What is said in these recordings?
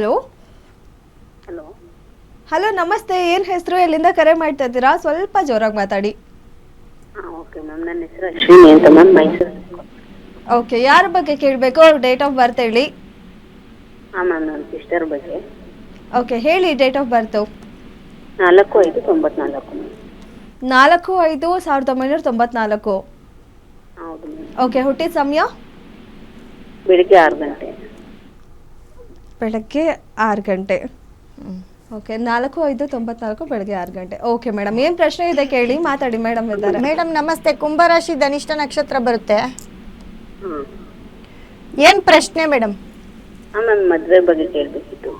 Hello hello hello ನಮಸ್ತೆ, ಏನು ಹೆಸರು, ಎಲ್ಲಿಂದ ಕರೆ ಮಾಡ್ತಾ ಇದ್ದೀರಾ? ಸ್ವಲ್ಪ ಜೋರಾಗಿ ಮಾತಾಡಿ. ಓಕೆ ಮ್ಯಾಮ್, ನನ್ನ ಹೆಸರು ಅಶ್ವಿನಿ ಅಂತ ಮ್ಯಾಮ್, ಮೈಸೂರು. ಓಕೆ, ಯಾರ ಬಗ್ಗೆ ಕೇಳಬೇಕು? ಅವ್ರ ಡೇಟ್ ಆಫ್ ಬರ್ತ್ ಹೇಳಿ. ಹಾಂ ಮ್ಯಾಮ್, ನನ್ನ ಸಿಸ್ಟರ್ ಬಗ್ಗೆ. ಓಕೆ, ಹೇಳಿ ಡೇಟ್ ಆಫ್ ಬರ್ತು. 4/5/94 ಮ್ಯಾಮ್. 4/5/1994. ಹೌದು ಮ್ಯಾಮ್. ಓಕೆ, ಹುಟ್ಟಿದ ಸಮಯ? ಬೆಳಿಗ್ಗೆ 6 ಗಂಟೆ. ಬೆಳಗ್ಗೆ 6 ಗಂಟೆ. ಓಕೆ, 4/5/94 ಬೆಳಗ್ಗೆ 6 ಗಂಟೆ. ಓಕೆ ಮೇಡಮ್, ಏನು ಪ್ರಶ್ನೆ ಇದೆ ಕೇಳಿ, ಮಾತಾಡಿ. ಮೇಡಮ್ ಇದ್ದಾರೆ. ಮೇಡಮ್ ನಮಸ್ತೆ. ಕುಂಭರಾಶಿ ಧನಿಷ್ಠ ನಕ್ಷತ್ರ ಬರುತ್ತೆ. ಹಾಂ ಏನು ಪ್ರಶ್ನೆ ಮೇಡಮ್? ಹಾಂ ಮ್ಯಾಮ್, ಮದುವೆ ಬಗ್ಗೆ ಕೇಳಬೇಕಿತ್ತು.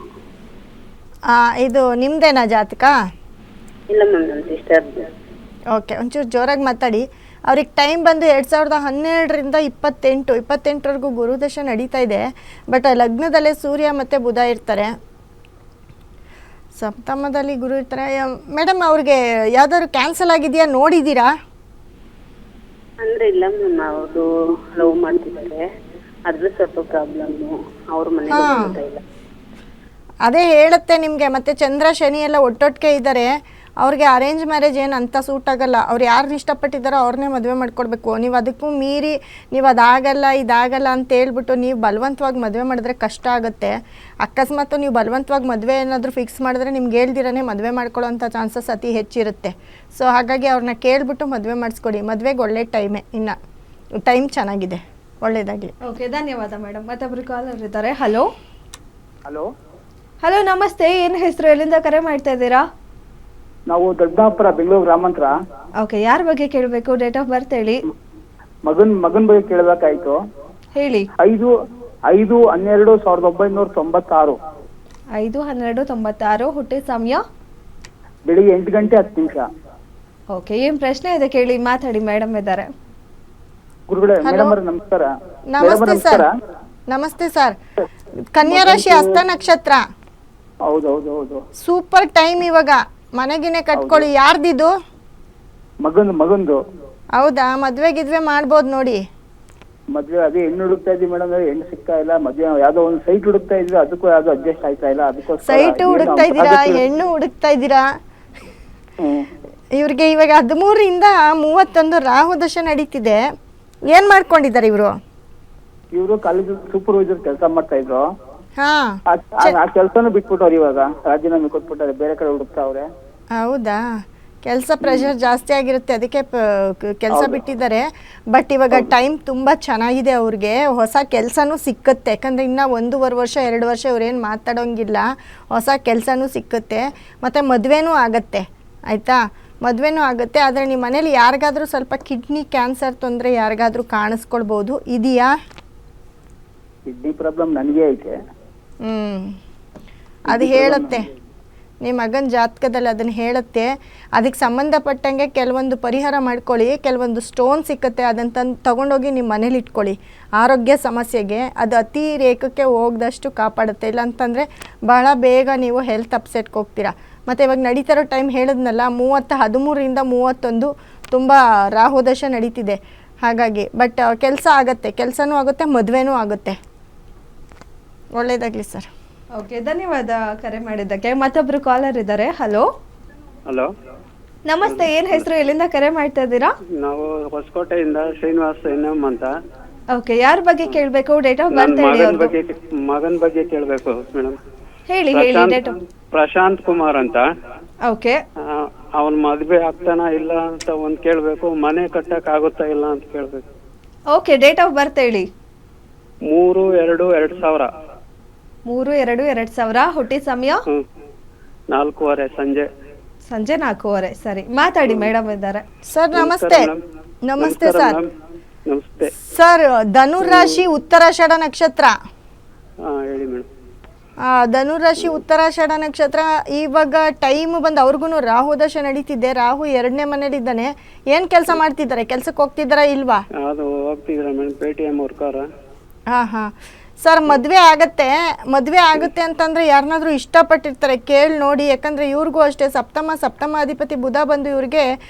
ಇದು ನಿಮ್ಮದೇನಾ ಜಾತಕ? ಇಲ್ಲ ಮ್ಯಾಮ್, ನನ್ನ ಸಿಸ್ಟರ್ದು. ಓಕೆ, ಒಂಚೂರು ಜೋರಾಗಿ ಮಾತಾಡಿ. ಅವ್ರಿಗೆ ಟೈಮ್ ಬಂದು 2012ರಿಂದ 28ವರೆಗೂ ಗುರುದಶ ನಡೀತಾ ಇದೆ. ಬಟ್ ಲಗ್ನದಲ್ಲೇ ಸೂರ್ಯ ಮತ್ತು ಬುಧ ಇರ್ತಾರೆ, ಸಪ್ತಮದಲ್ಲಿ ಗುರು ಇರ್ತಾರೆ. ಮೇಡಮ್ ಅವ್ರಿಗೆ ಯಾವ್ದಾದ್ರು ಕ್ಯಾನ್ಸಲ್ ಆಗಿದೆಯಾ, ನೋಡಿದ್ದೀರಾ? ಅಂದರೆ ಇಲ್ಲ ಮ್ಯಾಮ್, ಅವರು ಲವ್ ಮಾಡ್ತಿದ್ದಾರೆ, ಅದ್ರ ಸ್ವಲ್ಪ ಪ್ರಾಬ್ಲಮ್ಮು. ಅವ್ರ ಮನೆಗೆ ಹೋಗ್ತಾ ಇಲ್ಲ. ಅದೇ ಹೇಳುತ್ತೆ ನಿಮಗೆ. ಮತ್ತು ಚಂದ್ರ ಶನಿ ಎಲ್ಲ ಒಟ್ಟೊಟ್ಟಿಗೆ ಇದ್ದಾರೆ. ಅವ್ರಿಗೆ ಅರೇಂಜ್ ಮ್ಯಾರೇಜ್ ಏನು ಅಂತ ಸೂಟ್ ಆಗಲ್ಲ. ಅವ್ರು ಯಾರನ್ನ ಇಷ್ಟಪಟ್ಟಿದ್ದಾರೋ ಅವ್ರನ್ನೇ ಮದುವೆ ಮಾಡ್ಕೊಡ್ಬೇಕು. ನೀವು ಅದಕ್ಕೂ ಮೀರಿ ನೀವು ಅದಾಗಲ್ಲ ಇದಾಗಲ್ಲ ಅಂತ ಹೇಳ್ಬಿಟ್ಟು ನೀವು ಬಲವಂತವಾಗಿ ಮದುವೆ ಮಾಡಿದ್ರೆ ಕಷ್ಟ ಆಗುತ್ತೆ. ಅಕಸ್ಮಾತ್ ನೀವು ಬಲವಂತವಾಗಿ ಮದುವೆ ಏನಾದರೂ ಫಿಕ್ಸ್ ಮಾಡಿದ್ರೆ ನಿಮ್ಗೆ ಹೇಳ್ದಿರೇ ಮದುವೆ ಮಾಡ್ಕೊಳ್ಳೋಂಥ ಚಾನ್ಸಸ್ ಅತಿ ಹೆಚ್ಚಿರುತ್ತೆ. ಸೊ ಹಾಗಾಗಿ ಅವ್ರನ್ನ ಕೇಳಿಬಿಟ್ಟು ಮದುವೆ ಮಾಡಿಸ್ಕೊಡಿ. ಮದುವೆಗೆ ಒಳ್ಳೆ ಟೈಮೇ, ಇನ್ನು ಟೈಮ್ ಚೆನ್ನಾಗಿದೆ, ಒಳ್ಳೆಯದಾಗಲಿ. ಓಕೆ, ಧನ್ಯವಾದ ಮೇಡಮ್. ಮತ್ತೊಬ್ರು ಕಾಲರ್ ಇದ್ದಾರೆ. ಹಲೋ ಹಲೋ ಹಲೋ ನಮಸ್ತೆ, ಏನು ಹೆಸರು, ಎಲ್ಲಿಂದ ಕರೆ ಮಾಡ್ತಾ ಇದ್ದೀರಾ? ನಾವು ದೊಡ್ಡಾಪುರ, ಬೆಂಗಳೂರು ಗ್ರಾಮಾಂತರ. ಓಕೆ, ಯಾರ ಬಗ್ಗೆ ಕೇಳಬೇಕು? ಡೇಟ್ ಆಫ್ ಬರ್ತ್ ಹೇಳಿ. ಮಗನ್ ಬಗ್ಗೆ ಕೇಳಬೇಕಾಯ್ತು. ಹೇಳಿ. 5/12/1996. 5/12/96. ಹುಟ್ಟಿದ ಸಮಯ? ಬೆಳಿಗ್ಗೆ 8 ಗಂಟೆ 10 ನಿಮಿಷ. ಓಕೆ, ಏನು ಪ್ರಶ್ನೆ ಇದೆ ಕೇಳಿ, ಮಾತಾಡಿ. ಮೇಡಮ್ ಇದ್ದಾರೆ. ಗುರುಗಳೇ, ಮೇಡಮ್ ಅವರೇ ನಮಸ್ಕಾರ. ನಮಸ್ತೆ ಸರ್. ನಮಸ್ತೆ ಸರ್. ಕನ್ಯಾ ರಾಶಿ ಹಸ್ತ ನಕ್ಷತ್ರ. ಹೌದು. ಸೂಪರ್ ಟೈಮ್ ಇವಾಗ. ಮನೆಗಿನೇ ಕಟ್ಕೊಳ್ಳಿ. ಯಾರ್ದಿದು? ಮಗಂದು. ಹೌದಾ? ಮದ್ವೆ ಮಾಡ್ಬೋದು ನೋಡಿ. ಮದ್ವೆ ಅದೇ ಹೆಣ್ಣು ಹುಡುಕ್ತಾ ಇದ್ವಿ ಮೇಡಮ್, ಹೆಣ್ಣು ಸಿಗ್ತಾ ಇಲ್ಲ. ಮದ್ವೆ ಯಾವ್ದೋ ಒಂದು ಸೈಟ್ ಹುಡುಕ್ತಾ ಇದ್ವಿ, ಅದಕ್ಕೂ ಯಾವ್ದು ಅಡ್ಜಸ್ಟ್ ಆಯ್ತಾ ಇಲ್ಲ. ಅದಕ್ಕೋಸ್ಕರ ಸೈಟ್ ಹುಡುಕ್ತಾ ಇದ್ದೀರಾ, ಹೆಣ್ಣು ಹುಡುಕ್ತಾ ಇದ್ದೀರಾ? ಇವ್ರಿಗೆ ಇವಾಗ 13ರಿಂದ 31 ರಾಹು ದಶ ನಡೀತಿದೆ. ಏನ್ ಮಾಡ್ಕೊಂಡಿದ್ದಾರೆ ಇವರು? ಇವರು ಕಾಲೇಜ್ ಸೂಪರ್ವೈಸರ್ ಕೆಲಸ ಮಾಡ್ತಾ ಇದ್ರು. ಹಾ, ಆ ಕೆಲಸನೂ ಬಿಟ್ಬಿಟ್ಟವ್ರು. ಇವಾಗ ರಾಜೀನಾಮೆ ಕೊಟ್ಬಿಟ್ಟಾರೆ, ಬೇರೆ ಕಡೆ ಹುಡುಕ್ತಾವ್ರೆ. ಹೌದಾ? ಕೆಲಸ ಪ್ರೆಷರ್ ಜಾಸ್ತಿ ಆಗಿರುತ್ತೆ, ಅದಕ್ಕೆ ಕೆಲಸ ಬಿಟ್ಟಿದ್ದಾರೆ. ಬಟ್ ಇವಾಗ ಟೈಮ್ ತುಂಬ ಚೆನ್ನಾಗಿದೆ ಅವ್ರಿಗೆ. ಹೊಸ ಕೆಲಸನೂ ಸಿಕ್ಕುತ್ತೆ. ಯಾಕಂದರೆ ಇನ್ನೂ 1.5 ವರ್ಷ 2 ವರ್ಷ ಇವ್ರೇನು ಮಾತಾಡೋಂಗಿಲ್ಲ. ಹೊಸ ಕೆಲಸನೂ ಸಿಕ್ಕುತ್ತೆ, ಮತ್ತು ಮದುವೆನೂ ಆಗುತ್ತೆ. ಆಯಿತಾ? ಮದುವೆನೂ ಆಗುತ್ತೆ. ಆದರೆ ನಿಮ್ಮ ಮನೇಲಿ ಯಾರಿಗಾದ್ರೂ ಸ್ವಲ್ಪ ಕಿಡ್ನಿ ಕ್ಯಾನ್ಸರ್ ತೊಂದರೆ ಯಾರಿಗಾದ್ರೂ ಕಾಣಿಸ್ಕೊಳ್ಬೋದು. ಇದೆಯಾ? ಕಿಡ್ನಿ ಪ್ರಾಬ್ಲಮ್ ನನಗೆ ಐತೆ. ಅದು ಹೇಳುತ್ತೆ, ನಿಮ್ಮ ಮಗನ ಜಾತಕದಲ್ಲಿ ಅದನ್ನು ಹೇಳುತ್ತೆ. ಅದಕ್ಕೆ ಸಂಬಂಧಪಟ್ಟಂಗೆ ಕೆಲವೊಂದು ಪರಿಹಾರ ಮಾಡ್ಕೊಳ್ಳಿ. ಕೆಲವೊಂದು ಸ್ಟೋನ್ ಸಿಕ್ಕುತ್ತೆ, ಅದನ್ನು ತೊಗೊಂಡೋಗಿ ನಿಮ್ಮ ಮನೇಲಿ ಇಟ್ಕೊಳ್ಳಿ. ಆರೋಗ್ಯ ಸಮಸ್ಯೆಗೆ ಅದು ಅತಿ ರೇಖಕ್ಕೆ ಹೋಗದಷ್ಟು ಕಾಪಾಡುತ್ತೆ. ಇಲ್ಲ ಅಂತಂದರೆ ಬಹಳ ಬೇಗ ನೀವು ಹೆಲ್ತ್ ಅಪ್ಸೆಟ್ಗೆ ಹೋಗ್ತೀರಾ. ಮತ್ತು ಇವಾಗ ನಡೀತಿರೋ ಟೈಮ್ ಹೇಳಿದ್ನಲ್ಲ, 13ರಿಂದ 31 ತುಂಬ ರಾಹುದಶ ನಡೀತಿದೆ. ಹಾಗಾಗಿ ಬಟ್ ಕೆಲಸ ಆಗುತ್ತೆ, ಕೆಲಸನೂ ಆಗುತ್ತೆ, ಮದುವೆನೂ ಆಗುತ್ತೆ. ಒಳ್ಳೆಯದಾಗಲಿ ಸರ್. ಓಕೆ, ಧನ್ಯವಾದ ಕರೆ ಮಾಡಿದ್ದಕ್ಕೆ. ಮತ್ತೊಬ್ರು ಕಾಲರ್ ಇದ್ದಾರೆ. ಹಲೋ ಹಲೋ ನಮಸ್ತೆ, ಏನು ಹೆಸರು, ಎಲ್ಲಿಂದ ಕರೆ ಮಾಡ್ತಾ ಇದ್ದೀರಾ? ನಾವು ಹೊಸಕೋಟೆಯಿಂದ ಶ್ರೀನಿವಾಸ್ ಎನ್ಎಂ ಅಂತ. ಓಕೆ, ಯಾರ ಬಗ್ಗೆ ಕೇಳಬೇಕು? ಡೇಟ್ ಆಫ್ ಬರ್ತ್ ಹೇಳಿ. ಮಗನ ಬಗ್ಗೆ ಕೇಳಬೇಕು ಮೇಡಮ್. ಹೇಳಿ ಡೇಟ್ ಆಫ್. ಪ್ರಶಾಂತ್ ಕುಮಾರ್ ಅಂತ. ಓಕೆ, ಅವನ್ ಮದ್ವೆ ಆಗ್ತಾನ ಇಲ್ಲ ಅಂತ ಒಂದ್ ಕೇಳ್ಬೇಕು, ಮನೆ ಕಟ್ಟಕ್ ಆಗುತ್ತಾ ಇಲ್ಲ ಅಂತ ಕೇಳ್ಬೇಕು. ಓಕೆ, ಡೇಟ್ ಆಫ್ ಬರ್ತ್ ಹೇಳಿ. 3/2/2000. 3/2/2000. ಹುಟ್ಟಿದ ಸಮಯ? 4:15 ಸಂಜೆ 4:15. ಸರಿ, ಮಾತಾಡಿ. ಮೇಡಮ್ ಇದ್ದಾರೆ. ಸರ್ ನಮಸ್ತೆ. ನಮಸ್ತೆ ಸರ್. ನಮಸ್ತೆ ಸರ್, ಧನುರಾಶಿ ಉತ್ತರಾಷಾಢ ನಕ್ಷತ್ರ. ಹೇಳಿ ಮೇಡಮ್. ಧನುರಾಶಿ ಉತ್ತರಾಷಾಢ ನಕ್ಷತ್ರ. ಇವಾಗ ಟೈಮ್ ಬಂದು ಅವ್ರಿಗೂ ರಾಹುದಶ ನಡೀತಿದೆ. ರಾಹು 2ನೇ ಮನೇಲಿದ್ದಾನೆ. ಏನು ಕೆಲಸ ಮಾಡ್ತಿದ್ದಾರೆ? ಕೆಲ್ಸಕ್ಕೆ ಹೋಗ್ತಿದ್ದಾರಾ ಇಲ್ವಾ? ಅದು ಹೋಗ್ತಿದ್ರ ಮೇಡಮ್, ಪೇಟಿಎಂ ವರ್ಕರ್. ಹಾಂ ಸರ್, ಮದುವೆ ಆಗುತ್ತೆ ಅಂತಂದರೆ ಯಾರನ್ನಾದ್ರೂ ಇಷ್ಟಪಟ್ಟಿರ್ತಾರೆ, ಕೇಳಿ ನೋಡಿ. ಯಾಕಂದರೆ ಇವ್ರಿಗೂ ಅಷ್ಟೇ ಸಪ್ತಮಾಧಿಪತಿ ಬುಧ ಬಂದು ಇವ್ರಿಗೆ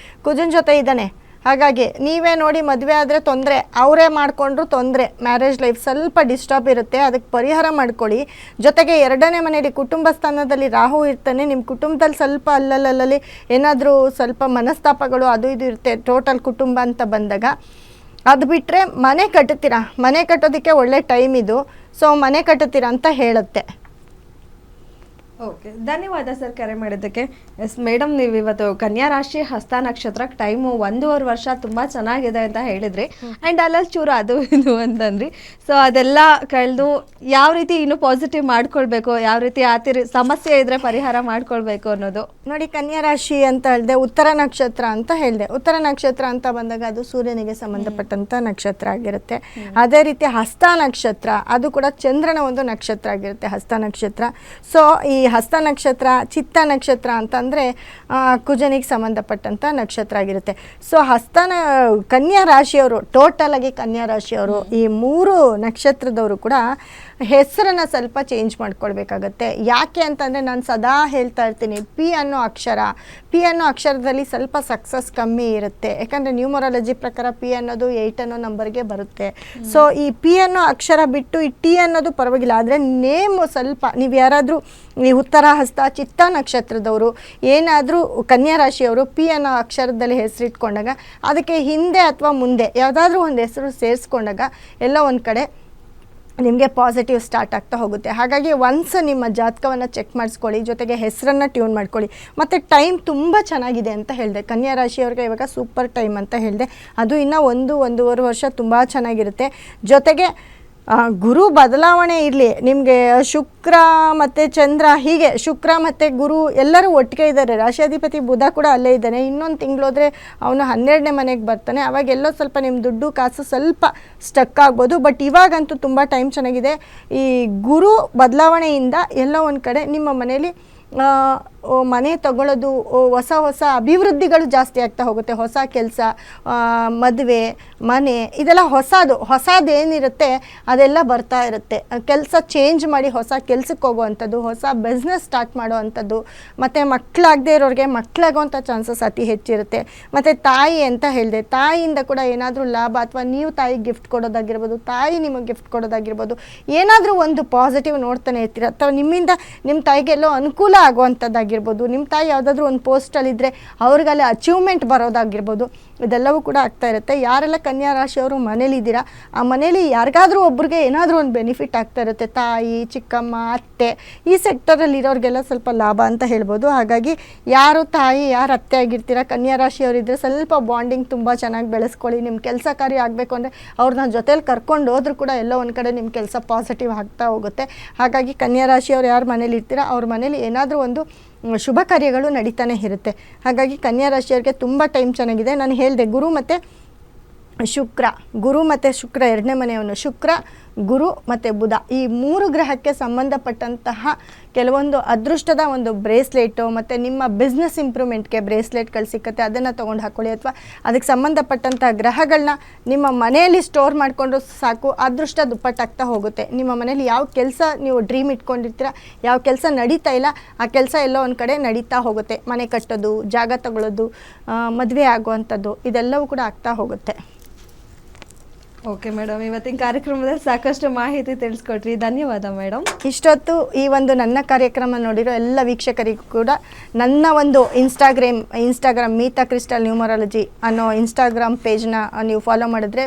ಕುಜನ್ ಜೊತೆ ಇದ್ದಾನೆ. ಹಾಗಾಗಿ ನೀವೇ ನೋಡಿ ಮದುವೆ ಆದರೆ ತೊಂದರೆ, ಅವರೇ ಮಾಡಿಕೊಂಡ್ರು ತೊಂದರೆ, ಮ್ಯಾರೇಜ್ ಲೈಫ್ ಸ್ವಲ್ಪ ಡಿಸ್ಟರ್ಬ್ ಇರುತ್ತೆ. ಅದಕ್ಕೆ ಪರಿಹಾರ ಮಾಡ್ಕೊಳ್ಳಿ. ಜೊತೆಗೆ 2ನೇ ಮನೆಯಲ್ಲಿ ಕುಟುಂಬ ಸ್ಥಾನದಲ್ಲಿ ರಾಹು ಇರ್ತಾನೆ. ನಿಮ್ಮ ಕುಟುಂಬದಲ್ಲಿ ಸ್ವಲ್ಪ ಅಲ್ಲಲ್ಲಿ ಏನಾದರೂ ಸ್ವಲ್ಪ ಮನಸ್ತಾಪಗಳು ಅದು ಇದು ಇರುತ್ತೆ, ಟೋಟಲ್ ಕುಟುಂಬ ಅಂತ ಬಂದಾಗ. ಅದು ಬಿಟ್ಟರೆ ಮನೆ ಕಟ್ಟುತ್ತೀರಾ, ಮನೆ ಕಟ್ಟೋದಕ್ಕೆ ಒಳ್ಳೆ ಟೈಮ್ ಇದು. ಸೊ ಮನೆ ಕಟ್ಟುತ್ತೀರಾ ಅಂತ ಹೇಳುತ್ತೆ. ಓಕೆ, ಧನ್ಯವಾದ ಸರ್ ಕರೆ ಮಾಡಿದ್ದಕ್ಕೆ. ಎಸ್ ಮೇಡಮ್, ನೀವು ಇವತ್ತು ಕನ್ಯಾ ರಾಶಿ ಹಸ್ತ ನಕ್ಷತ್ರಕ್ಕೆ ಟೈಮು 1.5 ವರ್ಷ ತುಂಬ ಚೆನ್ನಾಗಿದೆ ಅಂತ ಹೇಳಿದ್ರಿ. ಆ್ಯಂಡ್ ಅಲ್ಲಲ್ಲಿ ಚೂರು ಅದು ಇದು ಅಂತಂದ್ರಿ. ಸೊ ಅದೆಲ್ಲ ಕಳೆದು ಯಾವ ರೀತಿ ಇನ್ನೂ ಪಾಸಿಟಿವ್ ಮಾಡ್ಕೊಳ್ಬೇಕು, ಯಾವ ರೀತಿ ಸಮಸ್ಯೆ ಇದ್ದರೆ ಪರಿಹಾರ ಮಾಡ್ಕೊಳ್ಬೇಕು ಅನ್ನೋದು ನೋಡಿ. ಕನ್ಯಾ ರಾಶಿ ಅಂತ ಹೇಳಿದೆ, ಉತ್ತರ ನಕ್ಷತ್ರ ಅಂತ ಹೇಳಿದೆ. ಉತ್ತರ ನಕ್ಷತ್ರ ಅಂತ ಬಂದಾಗ ಅದು ಸೂರ್ಯನಿಗೆ ಸಂಬಂಧಪಟ್ಟಂಥ ನಕ್ಷತ್ರ ಆಗಿರುತ್ತೆ. ಅದೇ ರೀತಿ ಹಸ್ತ ನಕ್ಷತ್ರ ಅದು ಕೂಡ ಚಂದ್ರನ ಒಂದು ನಕ್ಷತ್ರ ಆಗಿರುತ್ತೆ, ಹಸ್ತ ನಕ್ಷತ್ರ. ಸೊ ಈ ಹಸ್ತ ನಕ್ಷತ್ರ, ಚಿತ್ತ ನಕ್ಷತ್ರ ಅಂತಂದರೆ ಕುಜನಿಗೆ ಸಂಬಂಧಪಟ್ಟಂಥ ನಕ್ಷತ್ರ ಆಗಿರುತ್ತೆ. ಸೊ ಕನ್ಯಾ ರಾಶಿಯವರು, ಟೋಟಲ್ ಆಗಿ ಕನ್ಯಾ ರಾಶಿಯವರು ಈ 3 ನಕ್ಷತ್ರದವರು ಕೂಡ ಹೆಸರನ್ನು ಸ್ವಲ್ಪ ಚೇಂಜ್ ಮಾಡ್ಕೊಳ್ಬೇಕಾಗತ್ತೆ. ಯಾಕೆ ಅಂತಂದರೆ ನಾನು ಸದಾ ಹೇಳ್ತಾ ಇರ್ತೀನಿ, ಪಿ ಅನ್ನೋ ಅಕ್ಷರದಲ್ಲಿ ಸ್ವಲ್ಪ ಸಕ್ಸಸ್ ಕಮ್ಮಿ ಇರುತ್ತೆ. ಯಾಕಂದರೆ ನ್ಯೂಮರಾಲಜಿ ಪ್ರಕಾರ ಪಿ ಅನ್ನೋದು 8 ಅನ್ನೋ ನಂಬರ್ಗೆ ಬರುತ್ತೆ. ಸೊ ಈ ಪಿ ಅನ್ನೋ ಅಕ್ಷರ ಬಿಟ್ಟು ಈ ಟಿ ಅನ್ನೋದು ಪರವಾಗಿಲ್ಲ, ಆದರೆ ನೇಮು ಸ್ವಲ್ಪ ನೀವು ಯಾರಾದರೂ ಈ ಉತ್ತರ ಹಸ್ತ ಚಿತ್ತ ನಕ್ಷತ್ರದವರು ಏನಾದರೂ ಕನ್ಯಾ ರಾಶಿಯವರು ಪಿ ಅನ್ನೋ ಅಕ್ಷರದಲ್ಲಿ ಹೆಸರಿಟ್ಕೊಂಡಾಗ ಅದಕ್ಕೆ ಹಿಂದೆ ಅಥವಾ ಮುಂದೆ ಯಾವುದಾದ್ರೂ ಒಂದು ಹೆಸರು ಸೇರಿಸ್ಕೊಂಡಾಗ ಎಲ್ಲ ಒಂದು ಕಡೆ ನಿಮಗೆ ಪಾಸಿಟಿವ್ ಸ್ಟಾರ್ಟ್ ಆಗ್ತಾ ಹೋಗುತ್ತೆ. ಹಾಗಾಗಿ ಒನ್ಸ್ ನಿಮ್ಮ ಜಾತಕವನ್ನು ಚೆಕ್ ಮಾಡಿಸ್ಕೊಳ್ಳಿ, ಜೊತೆಗೆ ಹೆಸರನ್ನು ಟ್ಯೂನ್ ಮಾಡ್ಕೊಳ್ಳಿ. ಮತ್ತು ಟೈಮ್ ತುಂಬ ಚೆನ್ನಾಗಿದೆ ಅಂತ ಹೇಳಿದೆ. ಕನ್ಯಾ ರಾಶಿಯವ್ರಿಗೆ ಇವಾಗ ಸೂಪರ್ ಟೈಮ್ ಅಂತ ಹೇಳಿದೆ. ಅದು ಇನ್ನೂ 1-1.5 ವರ್ಷ ತುಂಬ ಚೆನ್ನಾಗಿರುತ್ತೆ. ಜೊತೆಗೆ ಗುರು ಬದಲಾವಣೆ ಇರಲಿ ನಿಮಗೆ. ಶುಕ್ರ ಮತ್ತು ಚಂದ್ರ, ಹೀಗೆ ಶುಕ್ರ ಮತ್ತು ಗುರು ಎಲ್ಲರೂ ಒಟ್ಟಿಗೆ ಇದ್ದಾರೆ. ರಾಶಿಯಾಧಿಪತಿ ಬುಧ ಕೂಡ ಅಲ್ಲೇ ಇದ್ದಾನೆ. ಇನ್ನೊಂದು ತಿಂಗಳೋದ್ರೆ ಅವನು 12ನೇ ಮನೆಗೆ ಬರ್ತಾನೆ. ಅವಾಗೆಲ್ಲೋ ಸ್ವಲ್ಪ ನಿಮ್ಮ ದುಡ್ಡು ಕಾಸು ಸ್ವಲ್ಪ ಸ್ಟಕ್ ಆಗ್ಬೋದು. ಬಟ್ ಇವಾಗಂತೂ ತುಂಬ ಟೈಮ್ ಚೆನ್ನಾಗಿದೆ. ಈ ಗುರು ಬದಲಾವಣೆಯಿಂದ ಎಲ್ಲೋ ಒಂದು ಕಡೆ ನಿಮ್ಮ ಮನೇಲಿ ಮನೆ ತಗೊಳ್ಳೋದು, ಹೊಸ ಅಭಿವೃದ್ಧಿಗಳು ಜಾಸ್ತಿ ಆಗ್ತಾ ಹೋಗುತ್ತೆ. ಹೊಸ ಕೆಲಸ, ಮದುವೆ, ಮನೆ, ಇದೆಲ್ಲ ಹೊಸದೇನಿರುತ್ತೆ ಅದೆಲ್ಲ ಬರ್ತಾ ಇರುತ್ತೆ. ಕೆಲಸ ಚೇಂಜ್ ಮಾಡಿ ಹೊಸ ಕೆಲಸಕ್ಕೆ ಹೋಗುವಂಥದ್ದು, ಹೊಸ ಬಿಸ್ನೆಸ್ ಸ್ಟಾರ್ಟ್ ಮಾಡುವಂಥದ್ದು, ಮತ್ತು ಮಕ್ಕಳಾಗದೇ ಇರೋರಿಗೆ ಮಕ್ಕಳಾಗುವಂಥ ಚಾನ್ಸಸ್ ಅತಿ ಹೆಚ್ಚಿರುತ್ತೆ. ಮತ್ತು ತಾಯಿ ಅಂತ ಹೇಳಿದೆ, ತಾಯಿಯಿಂದ ಕೂಡ ಏನಾದರೂ ಲಾಭ, ಅಥವಾ ನೀವು ತಾಯಿಗೆ ಗಿಫ್ಟ್ ಕೊಡೋದಾಗಿರ್ಬೋದು, ತಾಯಿ ನಿಮಗೆ ಗಿಫ್ಟ್ ಕೊಡೋದಾಗಿರ್ಬೋದು, ಏನಾದರೂ ಒಂದು ಪಾಸಿಟಿವ್ ನೋಡ್ತಾನೆ ಇರ್ತೀರ. ಅಥವಾ ನಿಮ್ಮಿಂದ ನಿಮ್ಮ ತಾಯಿಗೆಲ್ಲೋ ಅನುಕೂಲ ಆಗುವಂಥದ್ದಾಗಿರ್ಬೋದು, ನಿಮ್ಮ ತಾಯಿ ಯಾವುದಾದ್ರೂ ಒಂದು ಪೋಸ್ಟಲ್ಲಿದ್ದರೆ ಅವ್ರಿಗಲ್ಲಿ ಅಚೀವ್ಮೆಂಟ್ ಬರೋದಾಗಿರ್ಬೋದು, ಇದೆಲ್ಲವೂ ಕೂಡ ಆಗ್ತಾ ಇರುತ್ತೆ. ಯಾರೆಲ್ಲ ಕನ್ಯಾ ರಾಶಿಯವರು ಮನೇಲಿದ್ದೀರಾ, ಆ ಮನೇಲಿ ಯಾರಿಗಾದ್ರೂ ಒಬ್ರಿಗೆ ಏನಾದರೂ ಒಂದು ಬೆನಿಫಿಟ್ ಆಗ್ತಾ ಇರುತ್ತೆ. ತಾಯಿ, ಚಿಕ್ಕಮ್ಮ, ಅತ್ತೆ, ಈ ಸೆಕ್ಟರಲ್ಲಿ ಇರೋರಿಗೆಲ್ಲ ಸ್ವಲ್ಪ ಲಾಭ ಅಂತ ಹೇಳ್ಬೋದು. ಹಾಗಾಗಿ ಯಾರು ತಾಯಿ, ಯಾರು ಅತ್ತೆ ಆಗಿರ್ತೀರಾ ಕನ್ಯಾ ರಾಶಿಯವರಿದ್ದರೆ ಸ್ವಲ್ಪ ಬಾಂಡಿಂಗ್ ತುಂಬ ಚೆನ್ನಾಗಿ ಬೆಳೆಸ್ಕೊಳ್ಳಿ. ನಿಮ್ಮ ಕೆಲಸ ಕಾರ್ಯ ಆಗಬೇಕು ಅಂದರೆ ಅವ್ರನ್ನ ಜೊತೇಲಿ ಕರ್ಕೊಂಡು ಹೋದ್ರೂ ಕೂಡ ಎಲ್ಲೋ ಒಂದು ಕಡೆ ನಿಮ್ಮ ಕೆಲಸ ಪಾಸಿಟಿವ್ ಆಗ್ತಾ ಹೋಗುತ್ತೆ. ಹಾಗಾಗಿ ಕನ್ಯಾ ರಾಶಿಯವ್ರು ಯಾರು ಮನೇಲಿ ಇರ್ತೀರಾ ಅವ್ರ ಮನೇಲಿ ಏನಾದರೂ ಒಂದು ಶುಭ ಕಾರ್ಯಗಳು ನಡೀತಾನೆ ಇರುತ್ತೆ. ಹಾಗಾಗಿ ಕನ್ಯಾ ರಾಶಿಯವರಿಗೆ ತುಂಬ ಟೈಮ್ ಚೆನ್ನಾಗಿದೆ. ನಾನು ಹೇಳಿದೆ ಗುರು ಮತ್ತು ಶುಕ್ರ 2ನೇ ಮನೆಯವನು ಶುಕ್ರ, ಗುರು ಮತ್ತು ಬುಧ, ಈ 3 ಗ್ರಹಕ್ಕೆ ಸಂಬಂಧಪಟ್ಟಂತಹ ಕೆಲವೊಂದು ಅದೃಷ್ಟದ ಒಂದು ಬ್ರೇಸ್ಲೆಟು, ಮತ್ತು ನಿಮ್ಮ ಬಿಸ್ನೆಸ್ ಇಂಪ್ರೂವ್ಮೆಂಟ್ಗೆ ಬ್ರೇಸ್ಲೆಟ್ಗಳು ಸಿಕ್ಕತ್ತೆ, ಅದನ್ನು ತೊಗೊಂಡು ಹಾಕ್ಕೊಳ್ಳಿ. ಅಥವಾ ಅದಕ್ಕೆ ಸಂಬಂಧಪಟ್ಟಂಥ ಗ್ರಹಗಳನ್ನ ನಿಮ್ಮ ಮನೆಯಲ್ಲಿ ಸ್ಟೋರ್ ಮಾಡಿಕೊಂಡ್ರು ಸಾಕು, ಅದೃಷ್ಟ ದುಪ್ಪಟ್ಟಾಗ್ತಾ ಹೋಗುತ್ತೆ. ನಿಮ್ಮ ಮನೇಲಿ ಯಾವ ಕೆಲಸ ನೀವು ಡ್ರೀಮ್ ಇಟ್ಕೊಂಡಿರ್ತೀರ, ಯಾವ ಕೆಲಸ ನಡೀತಾ ಇಲ್ಲ, ಆ ಕೆಲಸ ಎಲ್ಲೋ ಒಂದು ಕಡೆ ನಡೀತಾ ಹೋಗುತ್ತೆ. ಮನೆ ಕಟ್ಟೋದು, ಜಾಗ ತಗೊಳ್ಳೋದು, ಮದುವೆ ಆಗುವಂಥದ್ದು, ಇದೆಲ್ಲವೂ ಕೂಡ ಆಗ್ತಾ ಹೋಗುತ್ತೆ. ಓಕೆ ಮೇಡಮ್, ಇವತ್ತಿನ ಕಾರ್ಯಕ್ರಮದಲ್ಲಿ ಸಾಕಷ್ಟು ಮಾಹಿತಿ ತಿಳಿಸ್ಕೊಟ್ರಿ. ಧನ್ಯವಾದ ಮೇಡಮ್. ಇಷ್ಟೊತ್ತು ಈ ಒಂದು ನನ್ನ ಕಾರ್ಯಕ್ರಮ ನೋಡಿರೋ ಎಲ್ಲ ವೀಕ್ಷಕರಿಗೂ ಕೂಡ ನನ್ನ ಒಂದು ಇನ್ಸ್ಟಾಗ್ರಾಮ್ ಮೀತಾ ಕ್ರಿಸ್ಟಲ್ ನ್ಯೂಮರಾಲಜಿ ಅನ್ನೋ ಇನ್ಸ್ಟಾಗ್ರಾಮ್ ಪೇಜ್ನ ನೀವು ಫಾಲೋ ಮಾಡಿದ್ರೆ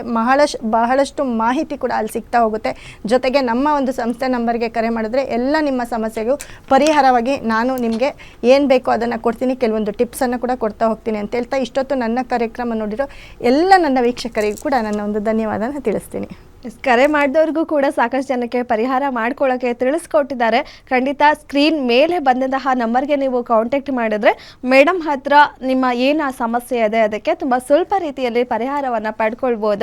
ಬಹಳಷ್ಟು ಮಾಹಿತಿ ಕೂಡ ಅಲ್ಲಿ ಸಿಗ್ತಾ ಹೋಗುತ್ತೆ. ಜೊತೆಗೆ ನಮ್ಮ ಒಂದು ಸಂಸ್ಥೆ ನಂಬರ್ಗೆ ಕರೆ ಮಾಡಿದ್ರೆ ಎಲ್ಲ ನಿಮ್ಮ ಸಮಸ್ಯೆಗೂ ಪರಿಹಾರವಾಗಿ ನಾನು ನಿಮಗೆ ಏನು ಬೇಕೋ ಅದನ್ನು ಕೊಡ್ತೀನಿ, ಕೆಲವೊಂದು ಟಿಪ್ಸನ್ನು ಕೂಡ ಕೊಡ್ತಾ ಹೋಗ್ತೀನಿ ಅಂತ ಹೇಳ್ತಾ ಇಷ್ಟೊತ್ತು ನನ್ನ ಕಾರ್ಯಕ್ರಮ ನೋಡಿರೋ ಎಲ್ಲ ನನ್ನ ವೀಕ್ಷಕರಿಗೂ ಕೂಡ ನನ್ನ ಒಂದು ಧನ್ಯವಾದ ತಿಳಿಸ್ತೀನಿ. ಕರೆ ಮಾಡಿದವ್ರಿಗೂ ಕೂಡ ಸಾಕಷ್ಟು ಜನಕ್ಕೆ ಪರಿಹಾರ ಮಾಡ್ಕೊಳ್ಳೋಕೆ ತಿಳಿಸ್ಕೊಟ್ಟಿದ್ದಾರೆ. ಖಂಡಿತ ಸ್ಕ್ರೀನ್ ಮೇಲೆ ಬಂದಂತಹ ನಂಬರ್ಗೆ ನೀವು ಕಾಂಟ್ಯಾಕ್ಟ್ ಮಾಡಿದ್ರೆ ಮೇಡಮ್ ಹತ್ರ ನಿಮ್ಮ ಏನು ಸಮಸ್ಯೆ ಇದೆ ಅದಕ್ಕೆ ತುಂಬ ಸ್ವಲ್ಪ ರೀತಿಯಲ್ಲಿ ಪರಿಹಾರವನ್ನು ಪಡ್ಕೊಳ್ಬೋದು.